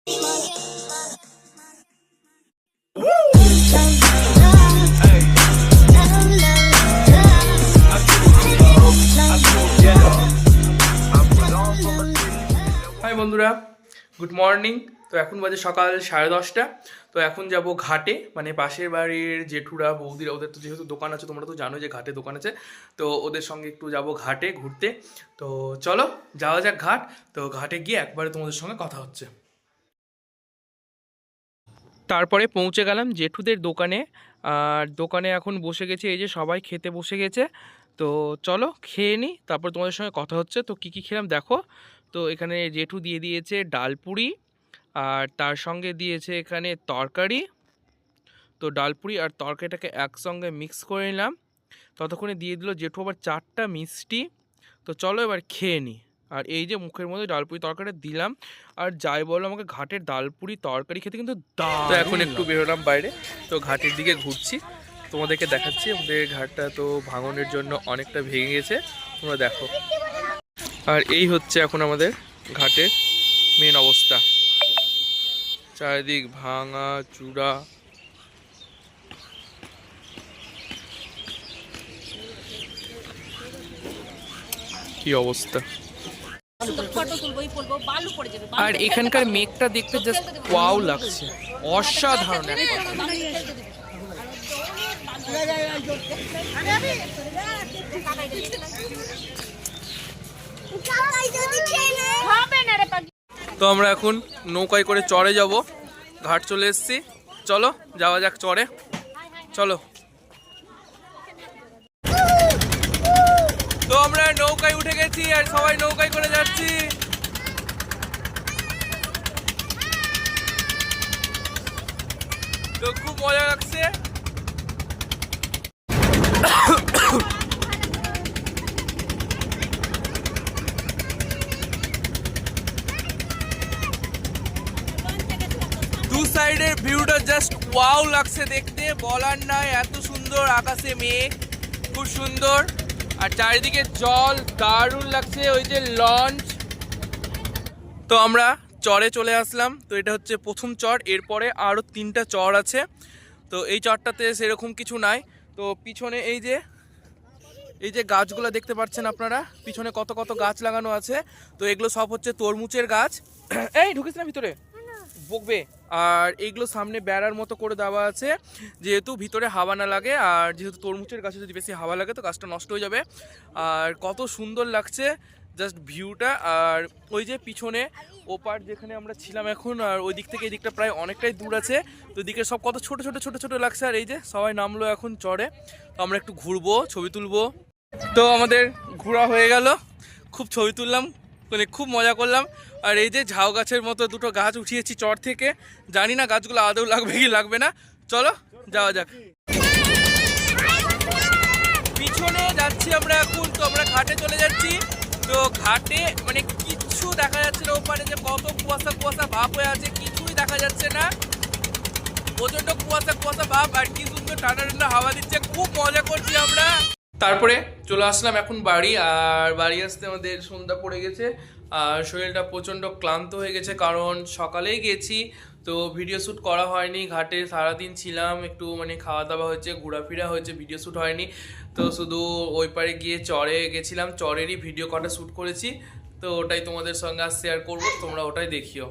High বন্ধুরা, good morning. তো এখন বাজে সকাল 10:30। তো এখন যাব ঘাটে, মানে পাশের বাড়ির জেঠুরা বৌদিরা, ওদের তো যেহেতু দোকান আছে, তোমরা তো জানো যে ঘাটে দোকান আছে, তো ওদের সঙ্গে একটু যাব ঘাটে ঘুরতে। তো চলো যাওয়া যাক ঘাট। তো ঘাটে গিয়ে একবারে তোমাদের সঙ্গে কথা হচ্ছে। তারপরে পৌঁছে গেলাম জেঠুদের দোকানে। আর দোকানে এখন বসে গেছে, এই যে সবাই খেতে বসে গেছে। তো চলো খেয়ে নিই, তারপর তোমাদের সঙ্গে কথা হচ্ছে। তো কী কী খেলাম দেখো। তো এখানে জেঠু দিয়ে দিয়েছে ডালপুরি, আর তার সঙ্গে দিয়েছে এখানে তরকারি। তো ডালপুরি আর তরকারিটাকে একসঙ্গে মিক্স করে নিলাম। ততক্ষণে দিয়ে দিল জেঠু আবার 4টা মিষ্টি। তো চলো এবার খেয়ে নিই। আর এই যে মুখের মধ্যে ডালপুরি তরকারিটা দিলাম, আর যাই বলো আমাকে ঘাটের ডালপুরি তরকারি খেতে কিন্তু তো এখন একটু বেরোলাম বাইরে, তো ঘাটের দিকে ঘুরছি, তোমাদেরকে দেখাচ্ছি। আমাদের ঘাটটা তো ভাঙনের জন্য অনেকটা ভেঙে গেছে, তোমরা দেখো। আর এই হচ্ছে এখন আমাদের ঘাটের মেন অবস্থা, চারিদিক ভাঙা চূড়া। কি অবস্থা! আর এখানকার মেঘটা দেখতে জাস্ট ওয়াও লাগছে, অসাধারণ একটা। তো আমরা এখন নৌকায় করে চড়ে যাব, ঘাট চলে এসেছি। চলো যাওয়া যাক চড়ে, চলো। তো আমরা নৌকায় উঠে গেছি আর সবাই নৌকায় করে যাচ্ছি। তো খুব মজা লাগছে। দু সাইডের ভিউটা জাস্ট ওয়াও লাগছে দেখতে, বলার নাই, এত সুন্দর। আকাশে মেঘ খুব সুন্দর, আর চারিদিকে জল, দারুণ লাগছে। ওই যে লঞ্চ। তো আমরা চরে চলে আসলাম। তো এটা হচ্ছে প্রথম চর, এরপরে আরও 3টা চর আছে। তো এই চরটাতে সেরকম কিছু নাই। তো পিছনে এই যে গাছগুলো দেখতে পাচ্ছেন আপনারা, পিছনে কত কত গাছ লাগানো আছে। তো এগুলো সব হচ্ছে তরমুজের গাছ। এই ঢুকিস না ভিতরে, বকবে। আর এইগুলো সামনে বেড়ার মতো করে দেওয়া আছে, যেহেতু ভিতরে হাওয়া না লাগে। আর যেহেতু তরমুজের গাছে যদি বেশি হাওয়া লাগে তো গাছটা নষ্ট হয়ে যাবে। আর কত সুন্দর লাগছে জাস্ট ভিউটা। আর ওই যে পিছনে ওপার যেখানে আমরা ছিলাম এখন, আর ওই দিক থেকে এই দিকটা প্রায় অনেকটাই দূর আছে। তো দিকে সব কত ছোট ছোট ছোট ছোট লাগছে। আর এই যে সবাই নামলো এখন চড়ে। তো আমরা একটু ঘুরবো, ছবি তুলবো। তো আমাদের ঘোরা হয়ে গেল, খুব ছবি তুললাম, মানে খুব মজা করলাম। আর এই যে ঝাউ গাছের মতো 2টো গাছ উঠিয়েছি চর থেকে, জানি না গাছগুলো আদৌ লাগবে কি লাগবে না। চলো যাওয়া যাক। পিছনে যাচ্ছি আমরা এখন। তো আমরা ঘাটে চলে যাচ্ছি। তো ঘাটে মানে কিচ্ছু দেখা যাচ্ছে না, ওপারে যে কত কুয়াশা কুয়াশা ভাব হয়ে আছে, কিছুই দেখা যাচ্ছে না। প্রচন্ড কুয়াশা কুয়াশা ভাব, আর কি সুন্দর ঠান্ডা ঠান্ডা হাওয়া দিচ্ছে, খুব মজা করছি আমরা। তারপরে চলে আসলাম এখন বাড়ি। আর বাড়ি আসতে আমাদের সন্ধ্যা পড়ে গেছে, আর শরীরটা প্রচণ্ড ক্লান্ত হয়ে গেছে, কারণ সকালেই গেছি। তো ভিডিও শ্যুট করা হয়নি, ঘাটে সারাদিন ছিলাম, একটু মানে খাওয়া দাওয়া হয়েছে, ঘোরাফেরা হয়েছে, ভিডিও শ্যুট হয়নি। তো শুধু ওই পারে গিয়ে চরে গেছিলাম, চরেরই ভিডিও কটা শ্যুট করেছি। তো ওটাই তোমাদের সঙ্গে আজ শেয়ার করবো, তোমরা ওটাই দেখিও।